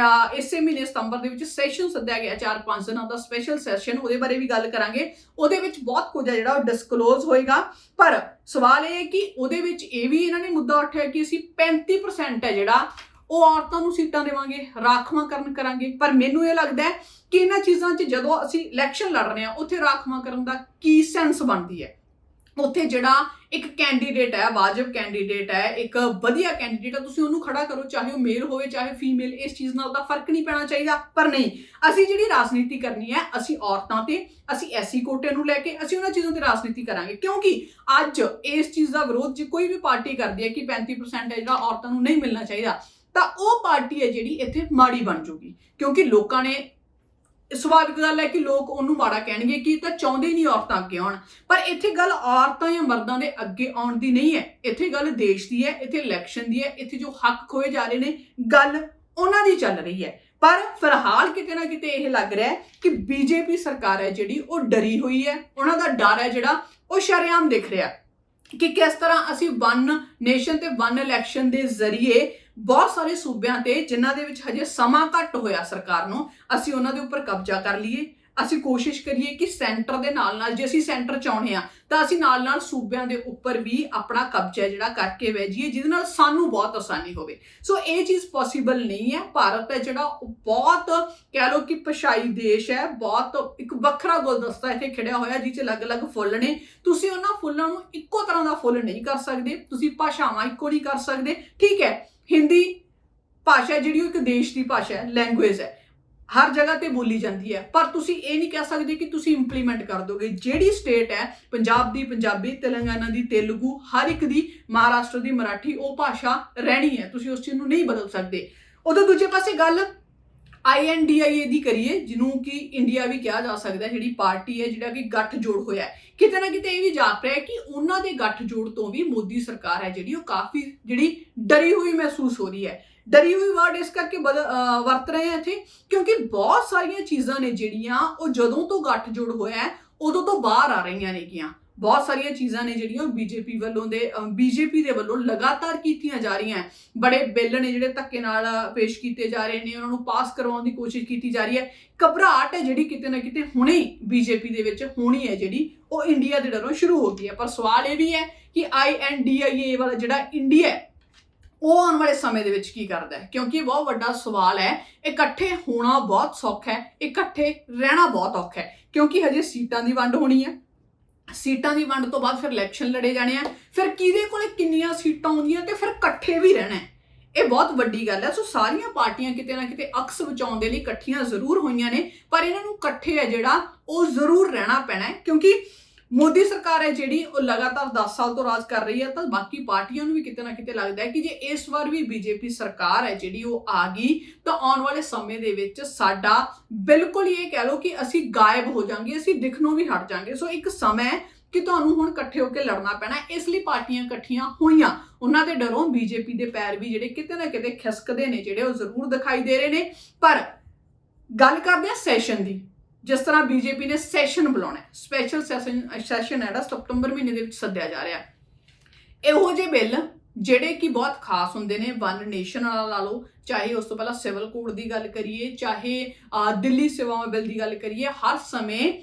ਇਸੇ ਮਹੀਨੇ ਸਤੰਬਰ ਦੇ ਵਿੱਚ ਸੈਸ਼ਨ ਸੱਦਿਆ ਗਿਆ, 4-5 ਦਿਨਾਂ ਦਾ ਸਪੈਸ਼ਲ ਸੈਸ਼ਨ, ਉਹਦੇ ਬਾਰੇ ਵੀ ਗੱਲ ਕਰਾਂਗੇ। ਉਹਦੇ ਵਿੱਚ ਬਹੁਤ ਕੁਝ ਹੈ ਜਿਹੜਾ ਉਹ ਡਿਸਕਲੋਜ਼ ਹੋਏਗਾ। ਪਰ ਸਵਾਲ ਇਹ ਹੈ ਕਿ ਉਹਦੇ ਵਿੱਚ ਇਹ ਵੀ ਇਹਨਾਂ ਨੇ ਮੁੱਦਾ ਉੱਠਿਆ ਕਿ ਅਸੀਂ 35% ਹੈ ਜਿਹੜਾ ਉਹ ਔਰਤਾਂ ਨੂੰ ਸੀਟਾਂ ਦੇਵਾਂਗੇ, ਰਾਖਵਾਂਕਰਨ ਕਰਾਂਗੇ। ਪਰ ਮੈਨੂੰ ਇਹ ਲੱਗਦਾ ਹੈ ਕਿ ਇਹਨਾਂ ਚੀਜ਼ਾਂ 'ਚ ਜਦੋਂ ਅਸੀਂ ਇਲੈਕਸ਼ਨ ਲੜ ਰਹੇ ਹਾਂ ਉੱਥੇ ਰਾਖਵਾਂਕਰਨ ਦਾ ਕੀ ਸੈਂਸ ਬਣਦੀ ਹੈ? ਉੱਥੇ ਜਿਹੜਾ ਇੱਕ ਕੈਂਡੀਡੇਟ ਹੈ, ਵਾਜਬ ਕੈਂਡੀਡੇਟ ਹੈ, ਇੱਕ ਵਧੀਆ ਕੈਂਡੀਡੇਟ ਹੈ, ਤੁਸੀਂ ਉਹਨੂੰ ਖੜਾ ਕਰੋ, ਚਾਹੇ ਉਹ ਮੇਲ ਹੋਵੇ ਚਾਹੇ ਫੀਮੇਲ, ਇਸ ਚੀਜ਼ ਨਾਲ ਤਾਂ ਫਰਕ ਨਹੀਂ ਪੈਣਾ ਚਾਹੀਦਾ। ਪਰ ਨਹੀਂ, ਅਸੀਂ ਜਿਹੜੀ ਰਾਜਨੀਤੀ ਕਰਨੀ ਹੈ ਅਸੀਂ ਔਰਤਾਂ ਤੇ, ਅਸੀਂ ਐਸੀ ਕੋਟੇ ਨੂੰ ਲੈ ਕੇ ਅਸੀਂ ਉਹਨਾਂ ਚੀਜ਼ਾਂ ਤੇ ਰਾਜਨੀਤੀ ਕਰਾਂਗੇ। ਕਿਉਂਕਿ ਅੱਜ ਇਸ ਚੀਜ਼ ਦਾ ਵਿਰੋਧ ਜੇ ਕੋਈ ਵੀ ਪਾਰਟੀ ਕਰਦੀ ਹੈ ਕਿ 35% ਹੈ ਜਿਹੜਾ ਔਰਤਾਂ ਨੂੰ ਨਹੀਂ ਮਿਲਣਾ ਚਾਹੀਦਾ, ਤਾਂ ਉਹ ਪਾਰਟੀ ਹੈ ਜਿਹੜੀ ਇੱਥੇ ਮਾੜੀ ਬਣ ਜੂਗੀ। ਕਿਉਂਕਿ ਲੋਕਾਂ ਨੇ ਸੁਭਾਵਿਕ ਗੱਲ ਹੈ ਕਿ ਲੋਕ ਉਹਨੂੰ ਮਾੜਾ ਕਹਿਣਗੇ ਕਿ ਤਾਂ ਚਾਹੁੰਦੇ ਨਹੀਂ ਔਰਤਾਂ ਅੱਗੇ ਆਉਣ, ਪਰ ਇੱਥੇ ਗੱਲ ਔਰਤਾਂ ਜਾਂ ਮਰਦਾਂ ਦੇ ਅੱਗੇ ਆਉਣ ਦੀ ਨਹੀਂ ਹੈ, ਇੱਥੇ ਗੱਲ ਦੇਸ਼ ਦੀ ਹੈ, ਇੱਥੇ ਇਲੈਕਸ਼ਨ ਦੀ ਹੈ, ਇੱਥੇ ਜੋ ਹੱਕ ਖੋਏ ਜਾ ਰਹੇ ਨੇ ਗੱਲ ਉਹਨਾਂ ਦੀ ਚੱਲ ਰਹੀ ਹੈ। ਪਰ ਫਿਲਹਾਲ ਕਿਤੇ ਨਾ ਕਿਤੇ ਇਹ ਲੱਗ ਰਿਹਾ ਹੈ ਕਿ ਬੀਜੇਪੀ ਸਰਕਾਰ ਹੈ ਜਿਹੜੀ ਉਹ ਡਰੀ ਹੋਈ ਹੈ, ਉਹਨਾਂ ਦਾ ਡਰ ਹੈ ਜਿਹੜਾ ਉਹ ਸ਼ਰੇਆਮ ਦਿਖ ਰਿਹਾ ਕਿ ਕਿਸ ਤਰ੍ਹਾਂ ਅਸੀਂ ਵਨ ਨੇਸ਼ਨ ਤੇ ਵਨ ਇਲੈਕਸ਼ਨ ਦੇ ਜ਼ਰੀਏ ਬਹੁਤ ਸਾਰੇ ਸੂਬਿਆਂ ਤੇ ਜਿਨ੍ਹਾਂ ਦੇ ਵਿੱਚ ਹਜੇ ਸਮਾਂ ਘੱਟ ਹੋਇਆ ਸਰਕਾਰ ਨੂੰ, ਅਸੀਂ ਉਹਨਾਂ ਦੇ ਉੱਪਰ ਕਬਜ਼ਾ ਕਰ ਲਈਏ। ਅਸੀਂ ਕੋਸ਼ਿਸ਼ ਕਰੀਏ ਕਿ ਸੈਂਟਰ ਦੇ ਨਾਲ ਜੇ ਅਸੀਂ ਸੈਂਟਰ ਚਾਹੁੰਦੇ ਹਾਂ ਤਾਂ ਅਸੀਂ ਨਾਲ ਸੂਬਿਆਂ ਦੇ ਉੱਪਰ ਵੀ ਆਪਣਾ ਕਬਜ਼ਾ ਜਿਹੜਾ ਕਰਕੇ ਬੈਜੀਏ, ਜਿਹਦੇ ਨਾਲ ਸਾਨੂੰ ਬਹੁਤ ਆਸਾਨੀ ਹੋਵੇ। ਸੋ ਇਹ ਚੀਜ਼ ਪੋਸੀਬਲ ਨਹੀਂ ਹੈ। ਭਾਰਤ ਹੈ ਜਿਹੜਾ ਉਹ ਬਹੁਤ ਕਹਿ ਲਓ ਕਿ ਪਛਾਈ ਦੇਸ਼ ਹੈ, ਬਹੁਤ ਇੱਕ ਵੱਖਰਾ ਗੁਲਦਸਤਾ ਇੱਥੇ ਖਿੜਿਆ ਹੋਇਆ ਜਿਹ 'ਚ ਅਲੱਗ-ਅਲੱਗ ਫੁੱਲ ਨੇ। ਤੁਸੀਂ ਉਹਨਾਂ ਫੁੱਲਾਂ ਨੂੰ ਇੱਕੋ ਤਰ੍ਹਾਂ ਦਾ ਫੁੱਲ ਨਹੀਂ ਕਰ ਸਕਦੇ, ਤੁਸੀਂ ਭਾਸ਼ਾਵਾਂ ਇੱਕੋ ਨਹੀਂ ਕਰ ਸਕਦੇ। ਠੀਕ ਹੈ, ਹਿੰਦੀ ਭਾਸ਼ਾ ਜਿਹੜੀ ਉਹ ਇੱਕ ਦੇਸ਼ ਦੀ ਭਾਸ਼ਾ ਹੈ, ਲੈਂਗੁਏਜ ਹੈ, ਹਰ ਜਗ੍ਹਾ ਤੇ ਬੋਲੀ ਜਾਂਦੀ ਹੈ, ਪਰ ਤੁਸੀਂ ਇਹ ਨਹੀਂ ਕਹਿ ਸਕਦੇ ਕਿ ਤੁਸੀਂ ਇੰਪਲੀਮੈਂਟ ਕਰ ਦੋਗੇ। ਜਿਹੜੀ ਸਟੇਟ ਹੈ ਪੰਜਾਬ ਦੀ ਪੰਜਾਬੀ, ਤੇਲੰਗਾਨਾ ਦੀ ਤੇਲਗੂ, ਹਰ ਇੱਕ ਦੀ ਮਹਾਰਾਸ਼ਟਰ ਦੀ ਮਰਾਠੀ, ਉਹ ਭਾਸ਼ਾ ਰਹਿਣੀ ਹੈ, ਤੁਸੀਂ ਉਸ ਚੀਜ਼ ਨੂੰ ਨਹੀਂ ਬਦਲ ਸਕਦੇ। ਉਦੋਂ ਦੂਜੇ ਪਾਸੇ ਗੱਲ INDIA ਦੀ ਕਰੀਏ, ਜਿਹਨੂੰ ਕਿ ਇੰਡੀਆ ਵੀ ਕਿਹਾ ਜਾ ਸਕਦਾ, ਜਿਹੜੀ ਪਾਰਟੀ ਹੈ ਜਿਹੜਾ ਕਿ ਗੱਠਜੋੜ ਹੋਇਆ ਹੈ, ਕਿਤੇ ਨਾ ਕਿਤੇ ਇਹ ਵੀ ਜਾਪ ਰਿਹਾ ਕਿ ਉਹਨਾਂ ਦੇ ਗੱਠਜੋੜ ਤੋਂ ਵੀ ਮੋਦੀ ਸਰਕਾਰ ਹੈ ਜਿਹੜੀ ਉਹ ਕਾਫੀ ਜਿਹੜੀ ਡਰੀ ਹੋਈ ਮਹਿਸੂਸ ਹੋ ਰਹੀ ਹੈ। ਡਰੀ ਹੋਈ ਵਰਡ ਇਸ ਕਰਕੇ ਵਰਤ ਰਹੇ ਆ ਇੱਥੇ ਕਿਉਂਕਿ ਬਹੁਤ ਸਾਰੀਆਂ ਚੀਜ਼ਾਂ ਨੇ ਜਿਹੜੀਆਂ ਉਹ ਜਦੋਂ ਤੋਂ ਗੱਠਜੋੜ ਹੋਇਆ ਹੈ ਉਦੋਂ ਤੋਂ ਬਾਹਰ ਆ ਰਹੀਆਂ ਨੇਗੀਆਂ। ਬਹੁਤ ਸਾਰੀਆਂ ਚੀਜ਼ਾਂ ਨੇ ਜਿਹੜੀਆਂ ਬੀਜੇਪੀ ਦੇ ਵੱਲੋਂ ਲਗਾਤਾਰ ਕੀਤੀਆਂ ਜਾ ਰਹੀਆਂ। ਬੜੇ ਬਿੱਲ ਨੇ ਜਿਹੜੇ ਧੱਕੇ ਨਾਲ ਪੇਸ਼ ਕੀਤੇ ਜਾ ਰਹੇ ਨੇ, ਉਹਨਾਂ ਨੂੰ ਪਾਸ ਕਰਵਾਉਣ ਦੀ ਕੋਸ਼ਿਸ਼ ਕੀਤੀ ਜਾ ਰਹੀ ਹੈ। ਘਬਰਾਹਟ ਹੈ ਜਿਹੜੀ ਕਿਤੇ ਨਾ ਕਿਤੇ ਹੁਣੇ ਬੀਜੇਪੀ ਦੇ ਵਿੱਚ ਹੋਣੀ ਹੈ, ਜਿਹੜੀ ਉਹ ਇੰਡੀਆ ਦੇ ਡਰੋਂ ਸ਼ੁਰੂ ਹੋ ਗਈ ਹੈ। ਪਰ ਸਵਾਲ ਇਹ ਵੀ ਹੈ ਕਿ INDIA ਵਾਲਾ ਜਿਹੜਾ ਇੰਡੀਆ ਹੈ ਉਹ ਆਉਣ ਵਾਲੇ ਸਮੇਂ ਦੇ ਵਿੱਚ ਕੀ ਕਰਦਾ ਹੈ, ਕਿਉਂਕਿ ਇਹ ਬਹੁਤ ਵੱਡਾ ਸਵਾਲ ਹੈ। ਇਕੱਠੇ ਹੋਣਾ ਬਹੁਤ ਸੌਖਾ ਹੈ, ਇਕੱਠੇ ਰਹਿਣਾ ਬਹੁਤ ਔਖਾ ਹੈ, ਕਿਉਂਕਿ ਹਜੇ ਸੀਟਾਂ ਦੀ ਵੰਡ ਹੋਣੀ ਹੈ। ਸੀਟਾਂ ਦੀ ਵੰਡ ਤੋਂ ਬਾਅਦ ਫਿਰ ਇਲੈਕਸ਼ਨ ਲੜੇ ਜਾਣੇ ਆ, ਫਿਰ ਕਿਹਦੇ ਕੋਲੇ ਕਿੰਨੀਆਂ ਸੀਟਾਂ ਆਉਂਦੀਆਂ ਤੇ ਫਿਰ ਇਕੱਠੇ ਵੀ ਰਹਿਣਾ, ਇਹ ਬਹੁਤ ਵੱਡੀ ਗੱਲ ਹੈ। ਸੋ ਸਾਰੀਆਂ ਪਾਰਟੀਆਂ ਕਿਤੇ ਨਾ ਕਿਤੇ ਅਕਸ ਬਚਾਉਣ ਦੇ ਲਈ ਇਕੱਠੀਆਂ ਜ਼ਰੂਰ ਹੋਈਆਂ ਨੇ, ਪਰ ਇਹਨਾਂ ਨੂੰ ਇਕੱਠੇ ਹੈ ਜਿਹੜਾ ਉਹ ਜ਼ਰੂਰ ਰਹਿਣਾ ਪੈਣਾ ਹੈ, ਕਿਉਂਕਿ ਮੋਦੀ ਸਰਕਾਰ ਹੈ ਜਿਹੜੀ ਉਹ ਲਗਾਤਾਰ 10 ਸਾਲ ਤੋਂ ਰਾਜ ਕਰ ਰਹੀ ਹੈ। ਤਾਂ ਬਾਕੀ ਪਾਰਟੀਆਂ ਨੂੰ ਵੀ ਕਿਤੇ ਨਾ ਕਿਤੇ ਲੱਗਦਾ ਹੈ ਕਿ ਜੇ ਇਸ ਵਾਰ ਵੀ ਬੀਜੇਪੀ ਸਰਕਾਰ ਹੈ ਜਿਹੜੀ ਉਹ ਆ ਗਈ ਤਾਂ ਆਉਣ ਵਾਲੇ ਸਮੇਂ ਦੇ ਵਿੱਚ ਸਾਡਾ ਬਿਲਕੁਲ ਇਹ ਕਹਿ ਲਓ ਕਿ ਅਸੀਂ ਗਾਇਬ ਹੋ ਜਾਵਾਂਗੇ, ਅਸੀਂ ਦਿਖਣੋਂ ਵੀ ਹਟ ਜਾਵਾਂਗੇ। ਸੋ ਇੱਕ ਸਮਾਂ ਹੈ ਕਿ ਤੁਹਾਨੂੰ ਹੁਣ ਇਕੱਠੇ ਹੋ ਕੇ ਲੜਨਾ ਪੈਣਾ, ਇਸ ਲਈ ਪਾਰਟੀਆਂ ਇਕੱਠੀਆਂ ਹੋਈਆਂ। ਉਹਨਾਂ ਦੇ ਡਰੋਂ ਬੀਜੇਪੀ ਦੇ ਪੈਰ ਵੀ ਜਿਹੜੇ ਕਿਤੇ ਨਾ ਕਿਤੇ ਖਿਸਕਦੇ ਨੇ, ਜਿਹੜੇ ਉਹ ਜ਼ਰੂਰ ਦਿਖਾਈ ਦੇ ਰਹੇ ਨੇ। ਪਰ ਗੱਲ ਕਰਦੇ ਹਾਂ ਸੈਸ਼ਨ ਦੀ, ਜਿਸ ਤਰ੍ਹਾਂ ਬੀਜੇਪੀ ਨੇ ਸੈਸ਼ਨ ਬੁਲਾਉਣਾ, ਸਪੈਸ਼ਲ ਸੈਸ਼ਨ ਹੈ ਸਤੰਬਰ ਮਹੀਨੇ ਦੇ ਵਿੱਚ ਸੱਦਿਆ ਜਾ ਰਿਹਾ। ਇਹੋ ਜਿਹੇ ਬਿੱਲ ਜਿਹੜੇ ਕਿ ਬਹੁਤ ਖਾਸ ਹੁੰਦੇ ਨੇ, ਵਨ ਨੇਸ਼ਨ ਵਾਲਾ ਲਾ ਲਓ, ਚਾਹੇ ਉਸ ਤੋਂ ਪਹਿਲਾਂ ਸਿਵਲ ਕੋਡ ਦੀ ਗੱਲ ਕਰੀਏ, ਚਾਹੇ ਦਿੱਲੀ ਸੇਵਾਵਾਂ ਬਿੱਲ ਦੀ ਗੱਲ ਕਰੀਏ, ਹਰ ਸਮੇਂ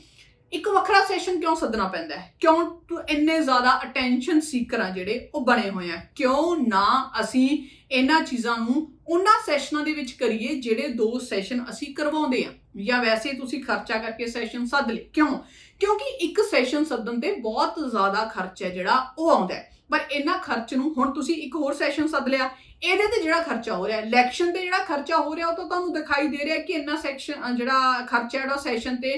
ਇੱਕ ਵੱਖਰਾ ਸੈਸ਼ਨ ਕਿਉਂ ਸੱਦਣਾ ਪੈਂਦਾ ਹੈ? ਕਿਉਂ ਇੰਨੇ ਜ਼ਿਆਦਾ ਅਟੈਂਸ਼ਨ ਸੀਕਰ ਆ ਜਿਹੜੇ ਉਹ ਬਣੇ ਹੋਏ ਆ? ਕਿਉਂ ਨਾ ਅਸੀਂ ਇਹਨਾਂ ਚੀਜ਼ਾਂ ਨੂੰ ਉਹਨਾਂ ਸੈਸ਼ਨਾਂ ਦੇ ਵਿੱਚ ਕਰੀਏ ਜਿਹੜੇ 2 ਸੈਸ਼ਨ ਅਸੀਂ ਕਰਵਾਉਂਦੇ ਆ, ਜਾਂ ਵੈਸੇ ਤੁਸੀਂ ਖਰਚਾ ਕਰਕੇ ਸੈਸ਼ਨ ਸੱਦ ਲਏ। ਕਿਉਂਕਿ ਇੱਕ ਸੈਸ਼ਨ ਸੱਦਣ ਤੇ ਬਹੁਤ ਜ਼ਿਆਦਾ ਖਰਚਾ ਜਿਹੜਾ ਉਹ ਆਉਂਦਾ ਹੈ, ਪਰ ਇਹਨਾਂ ਖਰਚ ਨੂੰ ਹੁਣ ਤੁਸੀਂ ਇੱਕ ਹੋਰ ਸੈਸ਼ਨ ਸੱਦ ਲਿਆ, ਇਹਦੇ ਤੇ ਜਿਹੜਾ ਖਰਚਾ ਹੋ ਰਿਹਾ, ਇਲੈਕਸ਼ਨ ਤੇ ਜਿਹੜਾ ਖਰਚਾ ਹੋ ਰਿਹਾ, ਉਹ ਤਾਂ ਤੁਹਾਨੂੰ ਦਿਖਾਈ ਦੇ ਰਿਹਾ ਕਿ ਇੰਨਾ ਸੈਕਸ਼ਨ ਜਿਹੜਾ ਖਰਚਾ ਜਿਹੜਾ ਸੈਸ਼ਨ ਤੇ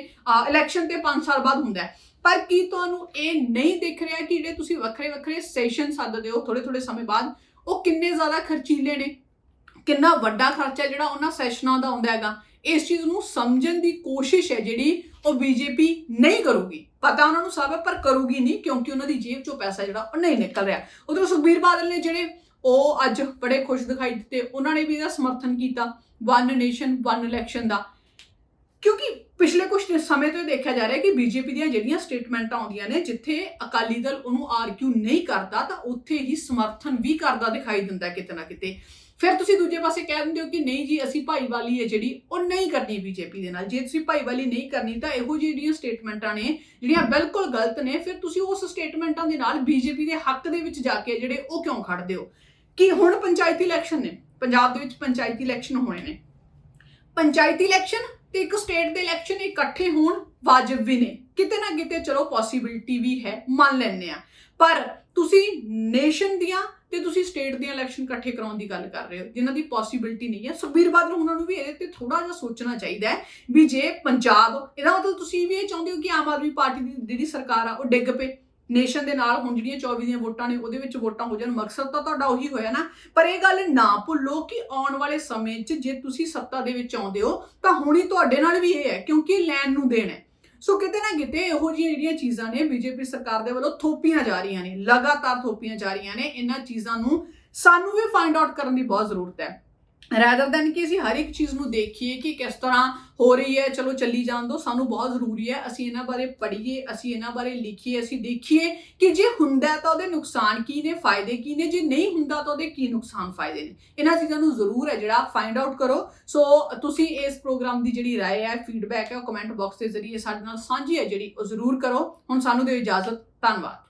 ਇਲੈਕਸ਼ਨ ਤੇ 5 ਸਾਲ ਬਾਅਦ ਹੁੰਦਾ ਹੈ। ਪਰ ਕੀ ਤੁਹਾਨੂੰ ਇਹ ਨਹੀਂ ਦਿਖ ਰਿਹਾ ਕਿ ਜਿਹੜੇ ਤੁਸੀਂ ਵੱਖਰੇ ਸੈਸ਼ਨ ਸੱਦਦੇ ਹੋ ਥੋੜੇ ਸਮੇਂ ਬਾਅਦ, ਉਹ ਕਿੰਨੇ ਜ਼ਿਆਦਾ ਖਰਚੀਲੇ ਨੇ, ਕਿੰਨਾ ਵੱਡਾ ਖਰਚਾ ਜਿਹੜਾ ਉਹਨਾਂ ਸੈਸ਼ਨਾਂ ਦਾ ਆਉਂਦਾ ਹੈਗਾ? ਇਸ ਚੀਜ਼ ਨੂੰ ਸਮਝਣ ਦੀ ਕੋਸ਼ਿਸ਼ ਹੈ ਜਿਹੜੀ ਉਹ ਬੀਜੇਪੀ ਨਹੀਂ ਕਰੂਗੀ। ਪਤਾ ਉਹਨਾਂ ਨੂੰ ਸਭ ਹੈ, ਪਰ ਕਰੂਗੀ ਨਹੀਂ, ਕਿਉਂਕਿ ਉਹਨਾਂ ਦੀ ਜੇਬ ਚੋਂ ਪੈਸਾ ਜਿਹੜਾ ਉਹ ਨਹੀਂ ਨਿਕਲ ਰਿਹਾ। ਉਧਰੋਂ ਸੁਖਬੀਰ ਬਾਦਲ ਨੇ ਜਿਹੜੇ ਉਹ ਅੱਜ ਬੜੇ ਖੁਸ਼ ਦਿਖਾਈ ਦਿੱਤੇ, ਉਹਨਾਂ ਨੇ ਵੀ ਇਹਦਾ ਸਮਰਥਨ ਕੀਤਾ ਵਨ ਨੇਸ਼ਨ ਵਨ ਇਲੈਕਸ਼ਨ ਦਾ, ਕਿਉਂਕਿ ਪਿਛਲੇ ਕੁਝ ਸਮੇਂ ਤੋਂ ਇਹ ਦੇਖਿਆ ਜਾ ਰਿਹਾ ਕਿ ਬੀਜੇਪੀ ਦੀਆਂ ਜਿਹੜੀਆਂ ਸਟੇਟਮੈਂਟਾਂ ਆਉਂਦੀਆਂ ਨੇ, ਜਿੱਥੇ ਅਕਾਲੀ ਦਲ ਉਹਨੂੰ ਆਰਗਿਊ ਨਹੀਂ ਕਰਦਾ ਤਾਂ ਉੱਥੇ ਹੀ ਸਮਰਥਨ ਵੀ ਕਰਦਾ ਦਿਖਾਈ ਦਿੰਦਾ ਕਿਤੇ ਨਾ ਕਿਤੇ। ਫਿਰ ਤੁਸੀਂ ਦੂਜੇ ਪਾਸੇ ਕਹਿ ਦਿੰਦੇ ਹੋ ਕਿ ਨਹੀਂ ਜੀ ਅਸੀਂ ਭਾਈਵਾਲੀ ਹੈ ਜਿਹੜੀ ਉਹ ਨਹੀਂ ਕਰਨੀ ਬੀਜੇਪੀ ਦੇ ਨਾਲ। ਜੇ ਤੁਸੀਂ ਭਾਈਵਾਲੀ ਨਹੀਂ ਕਰਨੀ ਤਾਂ ਇਹੋ ਜਿਹੜੀਆਂ ਸਟੇਟਮੈਂਟਾਂ ਨੇ ਜਿਹੜੀਆਂ ਬਿਲਕੁਲ ਗਲਤ ਨੇ, ਫਿਰ ਤੁਸੀਂ ਉਸ ਸਟੇਟਮੈਂਟਾਂ ਦੇ ਨਾਲ ਬੀਜੇਪੀ ਦੇ ਹੱਕ ਦੇ ਵਿੱਚ ਜਾ ਕੇ ਜਿਹੜੇ ਉਹ ਕਿਉਂ ਖੜਦੇ ਹੋ? ਕਿ ਹੁਣ ਪੰਚਾਇਤੀ ਇਲੈਕਸ਼ਨ ਨੇ, ਪੰਜਾਬ ਦੇ ਵਿੱਚ ਪੰਚਾਇਤੀ ਇਲੈਕਸ਼ਨ ਹੋਣੇ ਨੇ, ਪੰਚਾਇਤੀ ਇਲੈਕਸ਼ਨ ਤੇ ਇੱਕ ਸਟੇਟ ਦੇ ਇਲੈਕਸ਼ਨ ਇਕੱਠੇ ਹੋਣ ਵਾਜਬ ਵੀ ਨੇ, ਕਿਤੇ ਨਾ ਕਿਤੇ ਚਲੋ ਪੋਸੀਬਿਲਿਟੀ ਵੀ ਹੈ, ਮੰਨ ਲੈਂਦੇ ਆ। ਪਰ ਤੁਸੀਂ ਨੇਸ਼ਨ ਦੀਆਂ ਤੇ ਤੁਸੀਂ ਸਟੇਟ ਦੀਆਂ ਇਲੈਕਸ਼ਨ ਇਕੱਠੇ ਕਰਾਉਣ ਦੀ ਗੱਲ ਕਰ ਰਹੇ ਹੋ, ਜਿਨ੍ਹਾਂ ਦੀ ਪੋਸੀਬਿਲਿਟੀ ਨਹੀਂ ਹੈ। ਸੁਖਬੀਰ ਬਾਦਲ ਉਹਨਾਂ ਨੂੰ ਵੀ ਇਹਦੇ ਤੇ ਥੋੜਾ ਜਿਹਾ ਸੋਚਣਾ ਚਾਹੀਦਾ ਹੈ ਵੀ ਜੇ ਪੰਜਾਬ, ਇਹਦਾ ਮਤਲਬ ਤੁਸੀਂ ਵੀ ਇਹ ਚਾਹੁੰਦੇ ਹੋ ਕਿ ਆਮ ਆਦਮੀ ਪਾਰਟੀ ਦੀ ਜਿਹੜੀ ਸਰਕਾਰ ਆ ਉਹ ਡਿੱਗ ਪਏ, ਨੇਸ਼ਨ ਦੇ ਨਾਲ ਹੁਣ ਜਿਹੜੀਆਂ 24 ਦੀਆਂ ਵੋਟਾਂ ਨੇ ਉਹਦੇ ਵਿੱਚ ਵੋਟਾਂ ਹੋ ਜਾਣ, ਮਕਸਦ ਤਾਂ ਤੁਹਾਡਾ ਉਹੀ ਹੋਇਆ ਨਾ। ਪਰ ਇਹ ਗੱਲ ਨਾ ਭੁੱਲੋ ਕਿ ਆਉਣ ਵਾਲੇ ਸਮੇਂ 'ਚ ਜੇ ਤੁਸੀਂ ਸੱਤਾ ਦੇ ਵਿੱਚ ਆਉਂਦੇ ਹੋ ਤਾਂ ਹੁਣ ਹੀ ਤੁਹਾਡੇ ਨਾਲ ਵੀ ਇਹ ਹੈ, ਕਿਉਂਕਿ ਲੈਣ ਨੂੰ ਦੇਣ ਹੈ। ਸੋ ਕਿਤੇ ਨਾ ਕਿਤੇ ਇਹੋ ਜਿਹੀਆਂ ਜਿਹੜੀਆਂ ਚੀਜ਼ਾਂ ਨੇ ਬੀਜੇਪੀ ਸਰਕਾਰ ਦੇ ਵੱਲੋਂ ਥੋਪੀਆਂ ਜਾ ਰਹੀਆਂ ਨੇ, ਲਗਾਤਾਰ ਥੋਪੀਆਂ ਜਾ ਰਹੀਆਂ ਨੇ। ਇਹਨਾਂ ਚੀਜ਼ਾਂ ਨੂੰ ਸਾਨੂੰ ਵੀ ਫਾਈਂਡ ਆਊਟ ਕਰਨ ਦੀ ਬਹੁਤ ਜ਼ਰੂਰਤ ਹੈ, ਰੈਦਰ ਦੈਨ ਕਿ ਅਸੀਂ ਹਰ ਇੱਕ ਚੀਜ਼ ਨੂੰ ਦੇਖੀਏ ਕਿ ਕਿਸ ਤਰ੍ਹਾਂ ਹੋ ਰਹੀ ਹੈ, ਚਲੋ ਚੱਲੀ ਜਾਣ ਦਿਓ। ਸਾਨੂੰ ਬਹੁਤ ਜ਼ਰੂਰੀ ਹੈ ਅਸੀਂ ਇਹਨਾਂ ਬਾਰੇ ਪੜ੍ਹੀਏ, ਅਸੀਂ ਇਹਨਾਂ ਬਾਰੇ ਲਿਖੀਏ, ਅਸੀਂ ਦੇਖੀਏ ਕਿ ਜੇ ਹੁੰਦਾ ਤਾਂ ਉਹਦੇ ਨੁਕਸਾਨ ਕੀ ਨੇ, ਫਾਇਦੇ ਕੀ ਨੇ, ਜੇ ਨਹੀਂ ਹੁੰਦਾ ਤਾਂ ਉਹਦੇ ਕੀ ਨੁਕਸਾਨ ਫਾਇਦੇ ਨੇ। ਇਹਨਾਂ ਚੀਜ਼ਾਂ ਨੂੰ ਜ਼ਰੂਰ ਹੈ ਜਿਹੜਾ ਫਾਈਂਡ ਆਊਟ ਕਰੋ। ਸੋ ਤੁਸੀਂ ਇਸ ਪ੍ਰੋਗਰਾਮ ਦੀ ਜਿਹੜੀ ਰਾਏ ਹੈ, ਫੀਡਬੈਕ ਹੈ, ਉਹ ਕਮੈਂਟ ਬਾਕਸ ਦੇ ਜ਼ਰੀਏ ਸਾਡੇ ਨਾਲ ਸਾਂਝੀ ਹੈ ਜਿਹੜੀ ਉਹ ਜ਼ਰੂਰ ਕਰੋ। ਹੁਣ ਸਾਨੂੰ ਦਿਓ ਇਜਾਜ਼ਤ, ਧੰਨਵਾਦ।